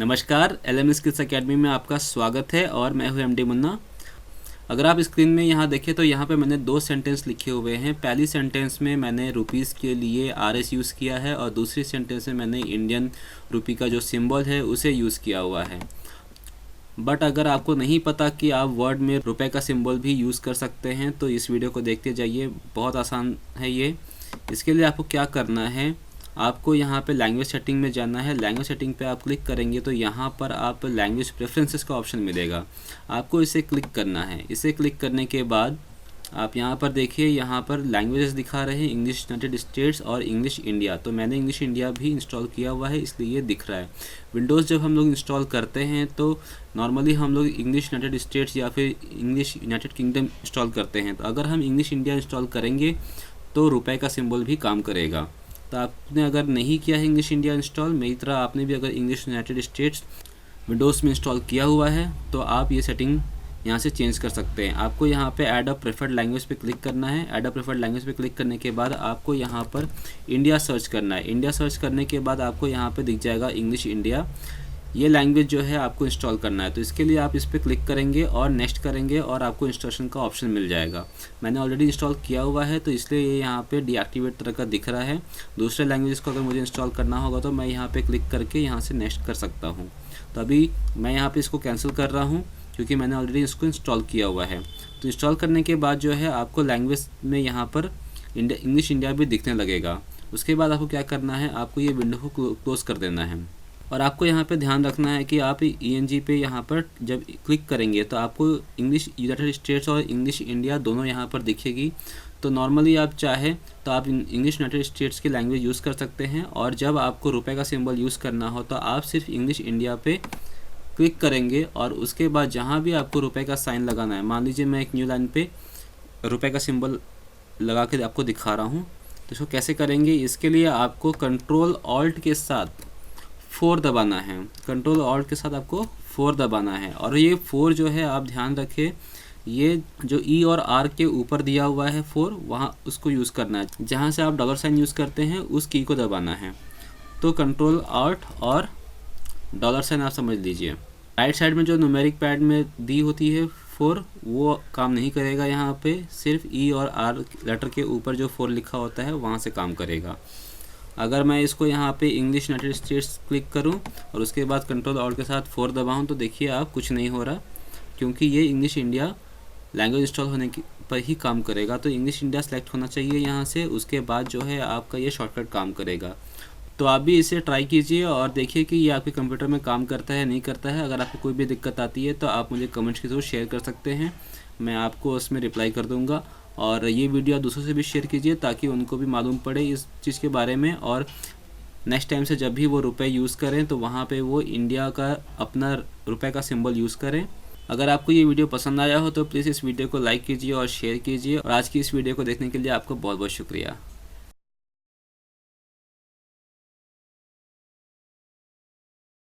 नमस्कार, LM skills academy में आपका स्वागत है और मैं हूं एमडी मुन्ना। अगर आप स्क्रीन में यहाँ देखें तो यहाँ पे मैंने दो सेंटेंस लिखे हुए हैं। पहली सेंटेंस में मैंने रुपीज़ के लिए आरएस यूज़ किया है और दूसरी सेंटेंस में मैंने इंडियन रुपी का जो सिंबल है उसे यूज़ किया हुआ है। बट अगर आपको नहीं पता कि आप वर्ड में रुपए का सिंबल भी यूज़ कर सकते हैं तो इस वीडियो को देखते जाइए, बहुत आसान है ये। इसके लिए आपको क्या करना है, आपको यहाँ पे लैंग्वेज सेटिंग में जाना है। लैंग्वेज सेटिंग पे आप क्लिक करेंगे तो यहाँ पर आप लैंग्वेज प्रेफरेंसेस का ऑप्शन मिलेगा, आपको इसे क्लिक करना है। इसे क्लिक करने के बाद आप यहाँ पर देखिए, यहाँ पर लैंग्वेजेस दिखा रहे हैं इंग्लिश यूनाइटेड स्टेट्स और इंग्लिश इंडिया। तो मैंने इंग्लिश इंडिया भी इंस्टॉल किया हुआ है इसलिए ये दिख रहा है। विंडोज़ जब हम लोग इंस्टॉल करते हैं तो नॉर्मली हम लोग इंग्लिश यूनाइटेड स्टेट्स या फिर इंग्लिश यूनाइटेड किंगडम इंस्टॉल करते हैं। तो अगर हम इंग्लिश इंडिया इंस्टॉल करेंगे तो रुपए का सिंबल भी काम करेगा। तो आपने अगर नहीं किया है इंग्लिश इंडिया इंस्टॉल, मेरी तरह आपने भी अगर इंग्लिश यूनाइटेड स्टेट्स विंडोज़ में इंस्टॉल किया हुआ है तो आप ये सेटिंग यहाँ से चेंज कर सकते हैं। आपको यहाँ पे ऐड अ प्रेफर्ड लैंग्वेज पे क्लिक करना है। ऐड अ प्रेफर्ड लैंग्वेज पे क्लिक करने के बाद आपको यहाँ पर इंडिया सर्च करना है। इंडिया सर्च करने के बाद आपको यहाँ पे दिख जाएगा इंग्लिश इंडिया, ये लैंग्वेज जो है आपको इंस्टॉल करना है। तो इसके लिए आप इस पर क्लिक करेंगे और नेक्स्ट करेंगे और आपको इंस्टॉलेशन का ऑप्शन मिल जाएगा। मैंने ऑलरेडी इंस्टॉल किया हुआ है तो इसलिए ये यहाँ पे डीएक्टिवेट तरह का दिख रहा है। दूसरे लैंग्वेज को अगर मुझे इंस्टॉल करना होगा तो मैं यहाँ पे क्लिक करके यहाँ से नेक्स्ट कर सकता हूँ। तो अभी मैं यहाँ पे इसको कैंसिल कर रहा हूँ क्योंकि मैंने ऑलरेडी इसको इंस्टॉल किया हुआ है। तो इंस्टॉल करने के बाद जो है आपको लैंग्वेज में यहाँ पर इंग्लिश इंडिया भी दिखने लगेगा। उसके बाद आपको क्या करना है, आपको ये विंडो को क्लोज़ कर देना है। और आपको यहाँ पे ध्यान रखना है कि आप ENG पे यहाँ पर जब क्लिक करेंगे तो आपको इंग्लिश यूनाइटेड स्टेट्स और इंग्लिश इंडिया दोनों यहाँ पर दिखेगी। तो नॉर्मली आप चाहे तो आप इंग्लिश यूनाइटेड स्टेट्स की लैंग्वेज यूज़ कर सकते हैं और जब आपको रुपए का सिंबल यूज़ करना हो तो आप सिर्फ इंग्लिश इंडिया पे क्लिक करेंगे और उसके बाद जहाँ भी आपको रुपए का साइन लगाना है, मान लीजिए मैं एक न्यू लाइन पे रुपए का सिंबल लगा के आपको दिखा रहा हूँ। तो इसको कैसे करेंगे, इसके लिए आपको कंट्रोल ऑल्ट के साथ 4 दबाना है। कंट्रोल ऑल्ट के साथ आपको 4 दबाना है और ये 4 जो है आप ध्यान रखें, ये जो E और R के ऊपर दिया हुआ है 4, वहाँ उसको यूज़ करना है। जहाँ से आप डॉलर साइन यूज़ करते हैं उस की को दबाना है। तो कंट्रोल ऑल्ट और डॉलर साइन आप समझ लीजिए। राइट साइड में जो न्यूमेरिक पैड में दी होती है 4, वो काम नहीं करेगा। यहाँ पे सिर्फ E और R लेटर के ऊपर जो 4 लिखा होता है वहाँ से काम करेगा। अगर मैं इसको यहाँ पे इंग्लिश यूनाइटेड स्टेट्स क्लिक करूँ और उसके बाद कंट्रोल ऑल्ट के साथ 4 दबाऊँ तो देखिए आप कुछ नहीं हो रहा, क्योंकि ये इंग्लिश इंडिया लैंग्वेज इंस्टॉल होने की पर ही काम करेगा। तो इंग्लिश इंडिया सेलेक्ट होना चाहिए यहाँ से, उसके बाद जो है आपका ये शॉर्टकट काम करेगा। तो आप भी इसे ट्राई कीजिए और देखिए कि ये आपके कंप्यूटर में काम करता है नहीं करता है। अगर आपको कोई भी दिक्कत आती है तो आप मुझे कमेंट्स के थ्रू शेयर कर सकते हैं, मैं आपको उसमें रिप्लाई कर दूँगा। और ये वीडियो दूसरों से भी शेयर कीजिए ताकि उनको भी मालूम पड़े इस चीज़ के बारे में, और नेक्स्ट टाइम से जब भी वो रुपए यूज़ करें तो वहाँ पे वो इंडिया का अपना रुपए का सिंबल यूज़ करें। अगर आपको ये वीडियो पसंद आया हो तो प्लीज़ इस वीडियो को लाइक कीजिए और शेयर कीजिए। और आज की इस वीडियो को देखने के लिए आपका बहुत बहुत शुक्रिया।